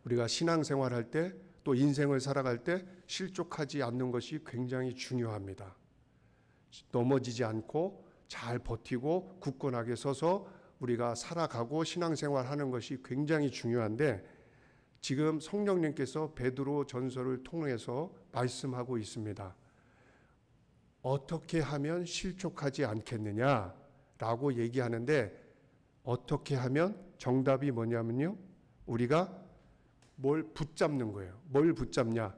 우리가 신앙생활할 때 또 인생을 살아갈 때 실족하지 않는 것이 굉장히 중요합니다. 넘어지지 않고 잘 버티고 굳건하게 서서 우리가 살아가고 신앙생활하는 것이 굉장히 중요한데, 지금 성령님께서 베드로 전서를 통해서 말씀하고 있습니다. 어떻게 하면 실족하지 않겠느냐라고 얘기하는데, 어떻게 하면 정답이 뭐냐면요, 우리가 뭘 붙잡는 거예요. 뭘 붙잡냐?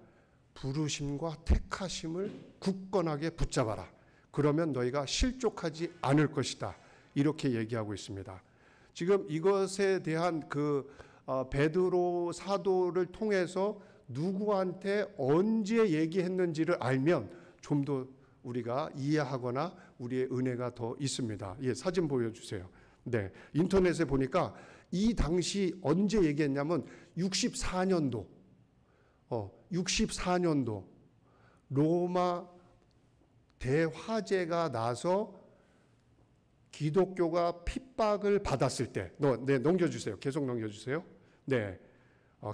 부르심과 택하심을 굳건하게 붙잡아라. 그러면 너희가 실족하지 않을 것이다. 이렇게 얘기하고 있습니다. 지금 이것에 대한 베드로 사도를 통해서 누구한테 언제 얘기했는지를 알면 좀 더 우리가 이해하거나 우리의 은혜가 더 있습니다. 예, 사진 보여주세요. 네, 인터넷에 보니까 이 당시 언제 얘기했냐면 64년도 로마 대화재가 나서 기독교가 핍박을 받았을 때, 네, 넘겨주세요. 계속 넘겨주세요. 네,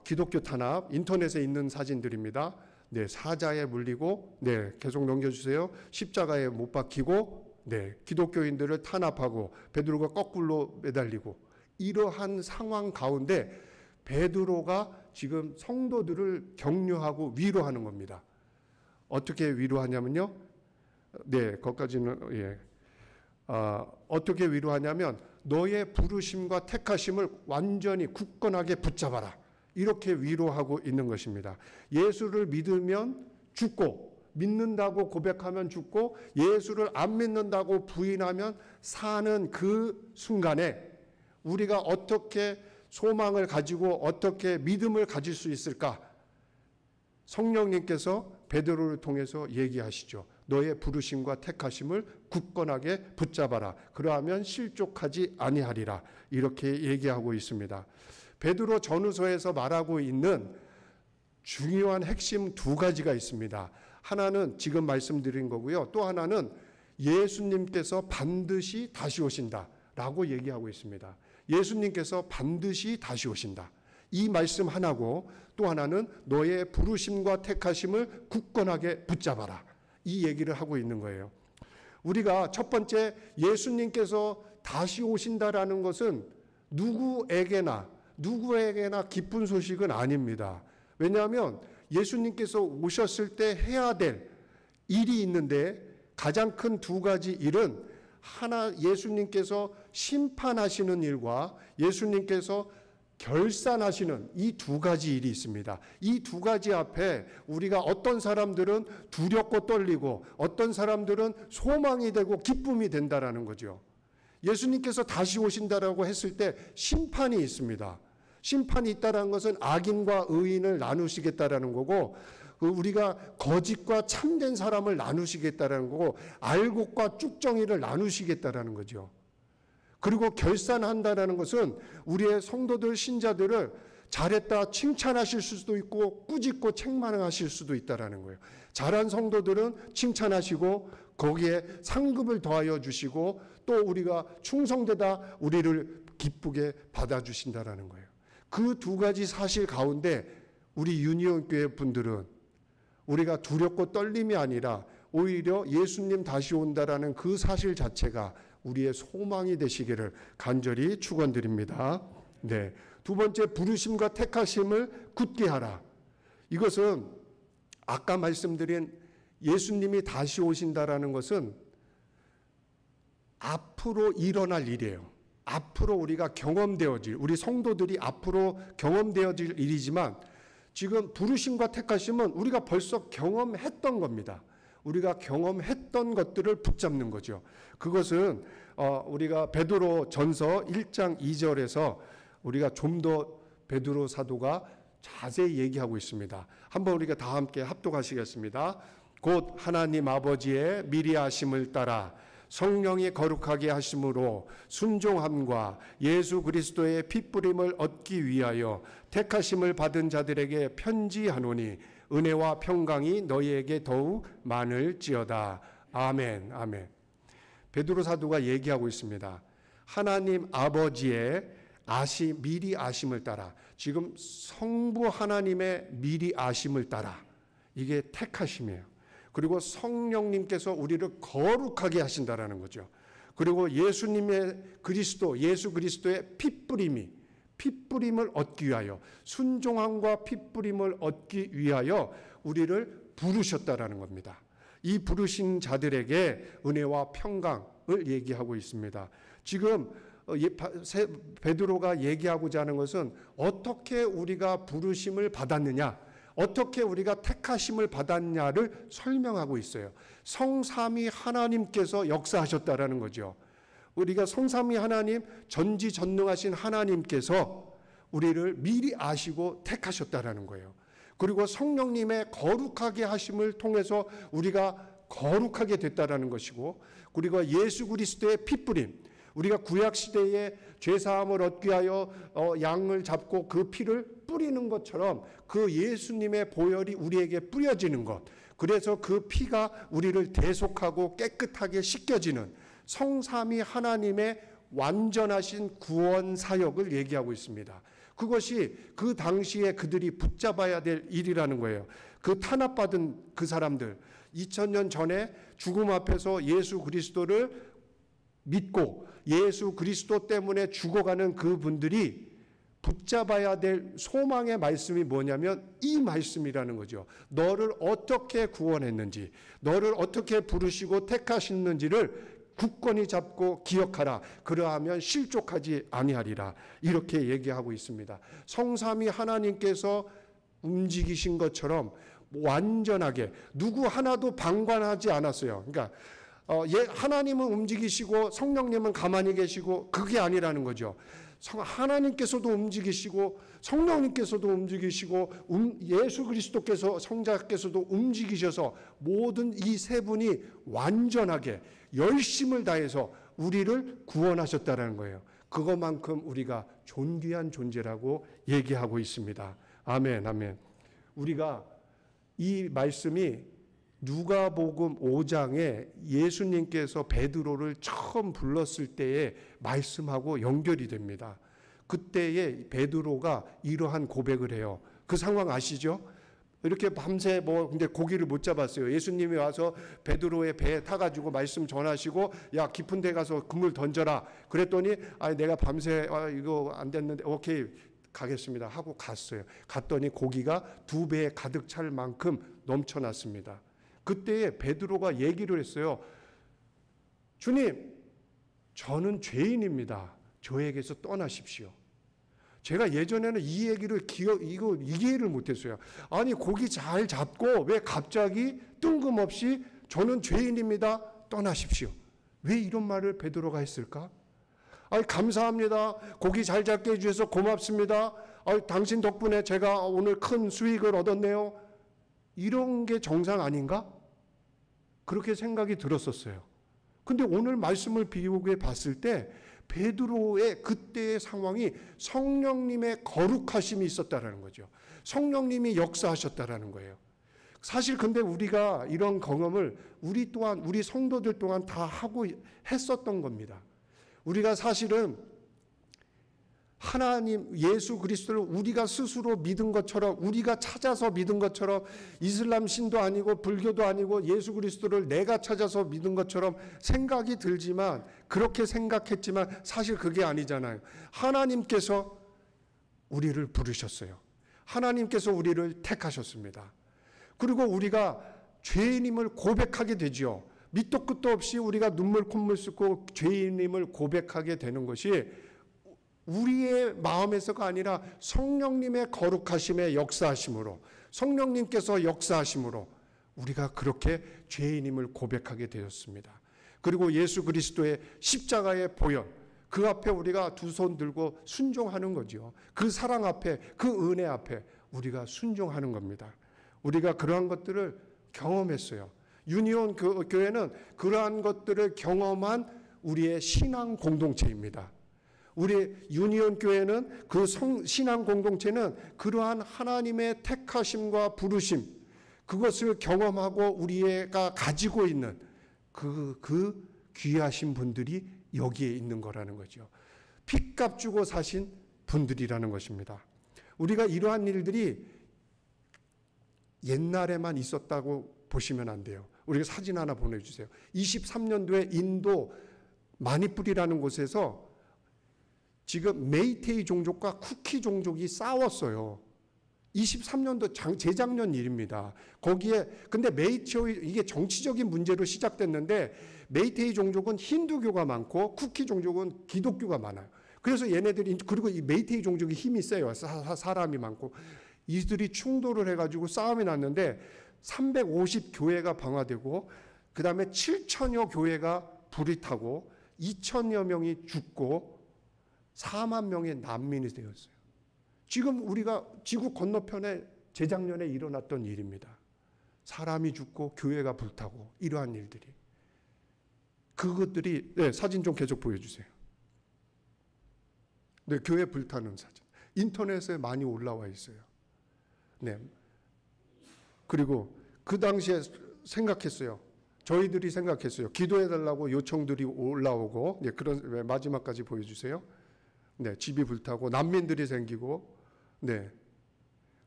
기독교 탄압, 인터넷에 있는 사진들입니다. 네, 사자에 물리고, 네, 계속 넘겨주세요. 십자가에 못 박히고, 네, 기독교인들을 탄압하고 베드로가 거꾸로 매달리고, 이러한 상황 가운데 베드로가 지금 성도들을 격려하고 위로하는 겁니다. 어떻게 위로하냐면요, 네, 거기까지는, 예. 어떻게 위로하냐면 너의 부르심과 택하심을 완전히 굳건하게 붙잡아라. 이렇게 위로하고 있는 것입니다. 예수를 믿으면 죽고, 믿는다고 고백하면 죽고, 예수를 안 믿는다고 부인하면 사는 그 순간에 우리가 어떻게 소망을 가지고 어떻게 믿음을 가질 수 있을까? 성령님께서 베드로를 통해서 얘기하시죠. 너의 부르심과 택하심을 굳건하게 붙잡아라. 그러하면 실족하지 아니하리라. 이렇게 얘기하고 있습니다. 베드로 전후서에서 말하고 있는 중요한 핵심 두 가지가 있습니다. 하나는 지금 말씀드린 거고요. 또 하나는 예수님께서 반드시 다시 오신다라고 얘기하고 있습니다. 예수님께서 반드시 다시 오신다. 이 말씀 하나고, 또 하나는 너의 부르심과 택하심을 굳건하게 붙잡아라. 이 얘기를 하고 있는 거예요. 우리가 첫 번째, 예수님께서 다시 오신다라는 것은 누구에게나 기쁜 소식은 아닙니다. 왜냐하면 예수님께서 오셨을 때 해야 될 일이 있는데, 가장 큰 두 가지 일은 하나, 예수님께서 심판하시는 일과 예수님께서 결산하시는 이 두 가지 일이 있습니다. 이 두 가지 앞에 우리가 어떤 사람들은 두렵고 떨리고 어떤 사람들은 소망이 되고 기쁨이 된다라는 거죠. 예수님께서 다시 오신다라고 했을 때 심판이 있습니다. 심판이 있다는 것은 악인과 의인을 나누시겠다라는 거고, 우리가 거짓과 참된 사람을 나누시겠다라는 거고, 알곡과 쭉정이를 나누시겠다라는 거죠. 그리고 결산한다라는 것은 우리의 성도들, 신자들을 잘했다 칭찬하실 수도 있고 꾸짖고 책망하실 수도 있다라는 거예요. 잘한 성도들은 칭찬하시고 거기에 상급을 더하여 주시고, 또 우리가 충성되다 우리를 기쁘게 받아주신다라는 거예요. 그 두 가지 사실 가운데 우리 유니온 교회 분들은 우리가 두렵고 떨림이 아니라 오히려 예수님 다시 온다라는 그 사실 자체가 우리의 소망이 되시기를 간절히 축원드립니다. 네. 두 번째, 부르심과 택하심을 굳게 하라. 이것은 아까 말씀드린 예수님이 다시 오신다라는 것은 앞으로 일어날 일이에요. 앞으로 우리가 경험되어질, 우리 성도들이 앞으로 경험되어질 일이지만, 지금 부르심과 택하심은 우리가 벌써 경험했던 겁니다. 우리가 경험했던 것들을 붙잡는 거죠. 그것은 우리가 베드로 전서 1장 2절에서 우리가 좀 더 베드로 사도가 자세히 얘기하고 있습니다. 한번 우리가 다 함께 합독하시겠습니다. 곧 하나님 아버지의 미리 하심을 따라 성령이 거룩하게 하심으로 순종함과 예수 그리스도의 핏부림을 얻기 위하여 택하심을 받은 자들에게 편지하노니 은혜와 평강이 너희에게 더욱 많을지어다. 아멘. 아멘. 베드로 사도가 얘기하고 있습니다. 하나님 아버지의 미리 아심을 따라, 지금 성부 하나님의 미리 아심을 따라, 이게 택하심이에요. 그리고 성령님께서 우리를 거룩하게 하신다라는 거죠. 그리고 예수님의 예수 그리스도의 핏뿌림을 얻기 위하여, 순종함과 핏뿌림을 얻기 위하여 우리를 부르셨다라는 겁니다. 이 부르신 자들에게 은혜와 평강을 얘기하고 있습니다. 지금 베드로가 얘기하고자 하는 것은 어떻게 우리가 부르심을 받았느냐, 어떻게 우리가 택하심을 받았냐를 설명하고 있어요. 성삼위 하나님께서 역사하셨다라는 거죠. 우리가 성삼위 하나님, 전지전능하신 하나님께서 우리를 미리 아시고 택하셨다라는 거예요. 그리고 성령님의 거룩하게 하심을 통해서 우리가 거룩하게 됐다라는 것이고, 그리고 예수 그리스도의 핏뿌림, 우리가 구약시대에 죄사함을 얻기 위하여 양을 잡고 그 피를 뿌리는 것처럼 그 예수님의 보혈이 우리에게 뿌려지는 것, 그래서 그 피가 우리를 대속하고 깨끗하게 씻겨지는 성삼위 하나님의 완전하신 구원 사역을 얘기하고 있습니다. 그것이 그 당시에 그들이 붙잡아야 될 일이라는 거예요. 그 탄압받은 그 사람들, 2000년 전에 죽음 앞에서 예수 그리스도를 믿고 예수 그리스도 때문에 죽어가는 그분들이 붙잡아야 될 소망의 말씀이 뭐냐면 이 말씀이라는 거죠. 너를 어떻게 구원했는지, 너를 어떻게 부르시고 택하셨는지를 굳건히 잡고 기억하라. 그러하면 실족하지 아니하리라. 이렇게 얘기하고 있습니다. 성삼위 하나님께서 움직이신 것처럼 완전하게 누구 하나도 방관하지 않았어요. 그러니까 하나님은 움직이시고 성령님은 가만히 계시고 그게 아니라는 거죠. 하나님께서도 움직이시고 성령님께서도 움직이시고 예수 그리스도께서 성자께서도 움직이셔서 모든 이 세 분이 완전하게 열심을 다해서 우리를 구원하셨다는 거예요. 그것만큼 우리가 존귀한 존재라고 얘기하고 있습니다. 아멘, 아멘. 우리가 이 말씀이 누가복음 5장에 예수님께서 베드로를 처음 불렀을 때의 말씀하고 연결이 됩니다. 그때에 베드로가 이러한 고백을 해요. 그 상황 아시죠? 이렇게 밤새 근데 고기를 못 잡았어요. 예수님이 와서 베드로의 배에 타가지고 말씀 전하시고, 야, 깊은 데 가서 그물 던져라. 그랬더니, 내가 밤새, 이거 안 됐는데, 오케이, 가겠습니다. 하고 갔어요. 갔더니 고기가 2배에 가득 찰 만큼 넘쳐났습니다. 그때에 베드로가 얘기를 했어요. 주님, 저는 죄인입니다. 저에게서 떠나십시오. 제가 예전에는 이 얘기를 이해를 못했어요. 아니, 고기 잘 잡고 왜 갑자기 뜬금없이 저는 죄인입니다. 떠나십시오. 왜 이런 말을 베드로가 했을까? 감사합니다. 고기 잘 잡게 해주셔서 고맙습니다. 당신 덕분에 제가 오늘 큰 수익을 얻었네요. 이런 게 정상 아닌가? 그렇게 생각이 들었었어요. 근데 오늘 말씀을 비교해 봤을 때 베드로의 그때의 상황이 성령님의 거룩하심이 있었다라는 거죠. 성령님이 역사하셨다라는 거예요. 사실 근데 우리가 이런 경험을 우리 또한, 우리 성도들 또한 다 하고 했었던 겁니다. 우리가 사실은 하나님 예수 그리스도를 우리가 스스로 믿은 것처럼, 우리가 찾아서 믿은 것처럼, 이슬람 신도 아니고 불교도 아니고 예수 그리스도를 내가 찾아서 믿은 것처럼 생각이 들지만, 그렇게 생각했지만 사실 그게 아니잖아요. 하나님께서 우리를 부르셨어요. 하나님께서 우리를 택하셨습니다. 그리고 우리가 죄인임을 고백하게 되죠. 밑도 끝도 없이 우리가 눈물 콧물 쏟고 죄인임을 고백하게 되는 것이 우리의 마음에서가 아니라 성령님의 거룩하심의 역사하심으로, 성령님께서 역사하심으로 우리가 그렇게 죄인임을 고백하게 되었습니다. 그리고 예수 그리스도의 십자가의 보혈, 그 앞에 우리가 두 손 들고 순종하는 거죠. 그 사랑 앞에, 그 은혜 앞에 우리가 순종하는 겁니다. 우리가 그러한 것들을 경험했어요. 유니온 교회는 그러한 것들을 경험한 우리의 신앙 공동체입니다. 우리 유니온 교회는 그 신앙 공동체는 그러한 하나님의 택하심과 부르심, 그것을 경험하고 우리가 가지고 있는 그 귀하신 분들이 여기에 있는 거라는 거죠. 핏값 주고 사신 분들이라는 것입니다. 우리가 이러한 일들이 옛날에만 있었다고 보시면 안 돼요. 우리가 사진 하나 보내주세요. 23년도에 인도 마니푸리라는 곳에서 지금 메이테이 종족과 쿠키 종족이 싸웠어요. 23년도 재작년 일입니다. 거기에 근데 메이테이 이게 정치적인 문제로 시작됐는데 메이테이 종족은 힌두교가 많고 쿠키 종족은 기독교가 많아요. 그래서 얘네들이 그리고 이 메이테이 종족이 힘이 세요. 사람이 많고 이들이 충돌을 해가지고 싸움이 났는데 350교회가 방화되고 그 다음에 7천여 교회가 불이 타고 2천여 명이 죽고 4만 명의 난민이 되었어요. 지금 우리가 지구 건너편에 재작년에 일어났던 일입니다. 사람이 죽고 교회가 불타고 이러한 일들이. 그것들이 네, 사진 좀 계속 보여주세요. 네, 교회 불타는 사진. 인터넷에 많이 올라와 있어요. 네. 그리고 그 당시에 생각했어요. 저희들이 생각했어요. 기도해달라고 요청들이 올라오고, 네, 그런, 마지막까지 보여주세요. 네, 집이 불타고, 난민들이 생기고, 네.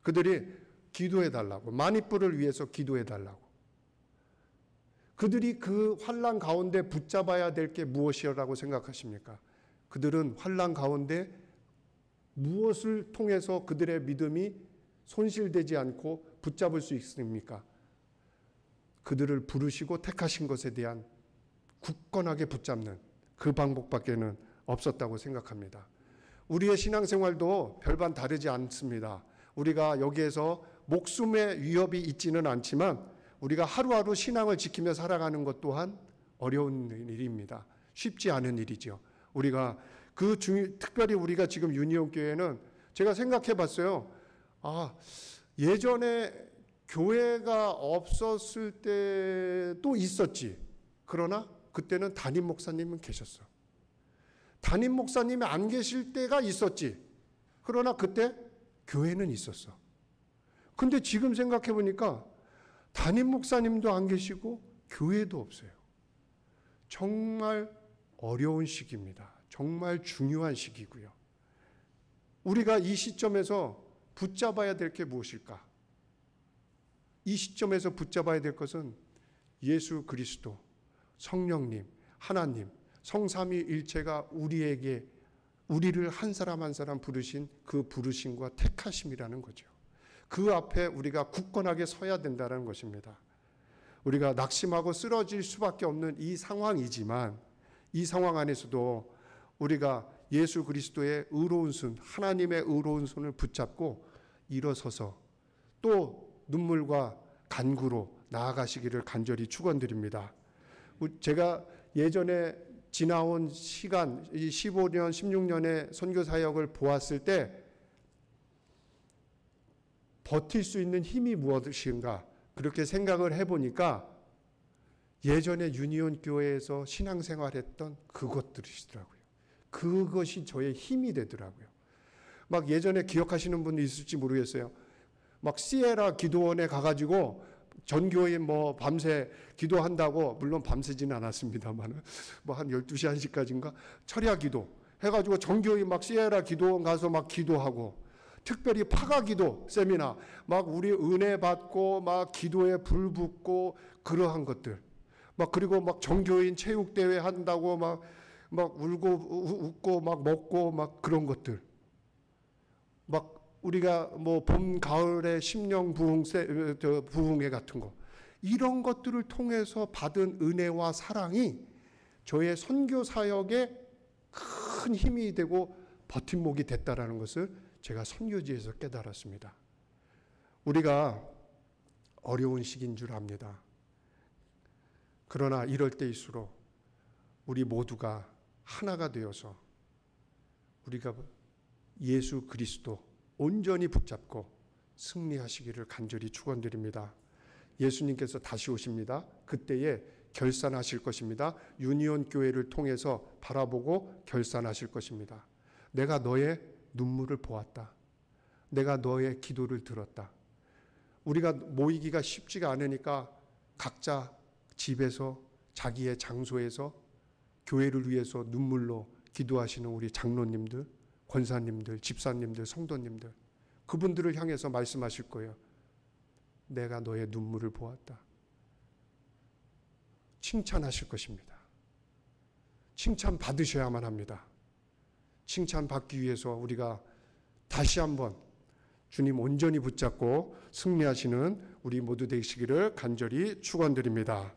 그들이 기도해달라고, 마니뿔을 위해서 기도해달라고. 그들이 그 환난 가운데 붙잡아야 될 게 무엇이라고 생각하십니까? 그들은 환난 가운데 무엇을 통해서 그들의 믿음이 손실되지 않고 붙잡을 수 있습니까? 그들을 부르시고 택하신 것에 대한 굳건하게 붙잡는 그 방법밖에는 없었다고 생각합니다. 우리의 신앙생활도 별반 다르지 않습니다. 우리가 여기에서 목숨의 위협이 있지는 않지만 우리가 하루하루 신앙을 지키며 살아가는 것 또한 어려운 일입니다. 쉽지 않은 일이죠. 우리가 특별히 우리가 지금 유니온 교회는 제가 생각해 봤어요. 예전에 교회가 없었을 때도 있었지. 그러나 그때는 담임 목사님은 계셨어. 담임 목사님이 안 계실 때가 있었지. 그러나 그때 교회는 있었어. 근데 지금 생각해 보니까 담임 목사님도 안 계시고 교회도 없어요. 정말 어려운 시기입니다. 정말 중요한 시기고요. 우리가 이 시점에서 붙잡아야 될 게 무엇일까? 이 시점에서 붙잡아야 될 것은 예수 그리스도, 성령님, 하나님, 성삼위일체가 우리를 한 사람 한 사람 부르신 그 부르심과 택하심이라는 거죠. 그 앞에 우리가 굳건하게 서야 된다는 것입니다. 우리가 낙심하고 쓰러질 수밖에 없는 이 상황이지만 이 상황 안에서도 우리가 예수 그리스도의 의로운 손, 하나님의 의로운 손을 붙잡고 일어서서 또 눈물과 간구로 나아가시기를 간절히 축원드립니다. 제가 예전에 지나온 시간, 이 15년, 16년의 선교 사역을 보았을 때 버틸 수 있는 힘이 무엇인가 그렇게 생각을 해보니까 예전에 유니온 교회에서 신앙생활했던 그것들이시더라고요. 그것이 저의 힘이 되더라고요. 막 예전에 기억하시는 분이 있을지 모르겠어요. 막 시에라 기도원에 가가지고 전교인 밤새 기도한다고, 물론 밤새지는 않았습니다만 한 12시 1시까지인가 철야 기도 해가지고 전교인 막 시에라 기도원 가서 막 기도하고, 특별히 파가 기도 세미나 막 우리 은혜 받고 막 기도에 불 붙고 그러한 것들, 막 그리고 막 전교인 체육 대회 한다고 막 울고 웃고 막 먹고 막 그런 것들, 막 우리가 봄 가을에 심령 부흥회 같은 거, 이런 것들을 통해서 받은 은혜와 사랑이 저의 선교 사역에 큰 힘이 되고 버팀목이 됐다라는 것을 제가 선교지에서 깨달았습니다. 우리가 어려운 시기인 줄 압니다. 그러나 이럴 때일수록 우리 모두가 하나가 되어서 우리가 예수 그리스도 온전히 붙잡고 승리하시기를 간절히 축원드립니다. 예수님께서 다시 오십니다. 그때에 결산하실 것입니다. 유니온 교회를 통해서 바라보고 결산하실 것입니다. 내가 너의 눈물을 보았다. 내가 너의 기도를 들었다. 우리가 모이기가 쉽지가 않으니까 각자 집에서 자기의 장소에서 교회를 위해서 눈물로 기도하시는 우리 장로님들, 권사님들, 집사님들, 성도님들, 그분들을 향해서 말씀하실 거예요. 내가 너의 눈물을 보았다. 칭찬하실 것입니다. 칭찬 받으셔야만 합니다. 칭찬 받기 위해서 우리가 다시 한번 주님 온전히 붙잡고 승리하시는 우리 모두 되시기를 간절히 축원드립니다.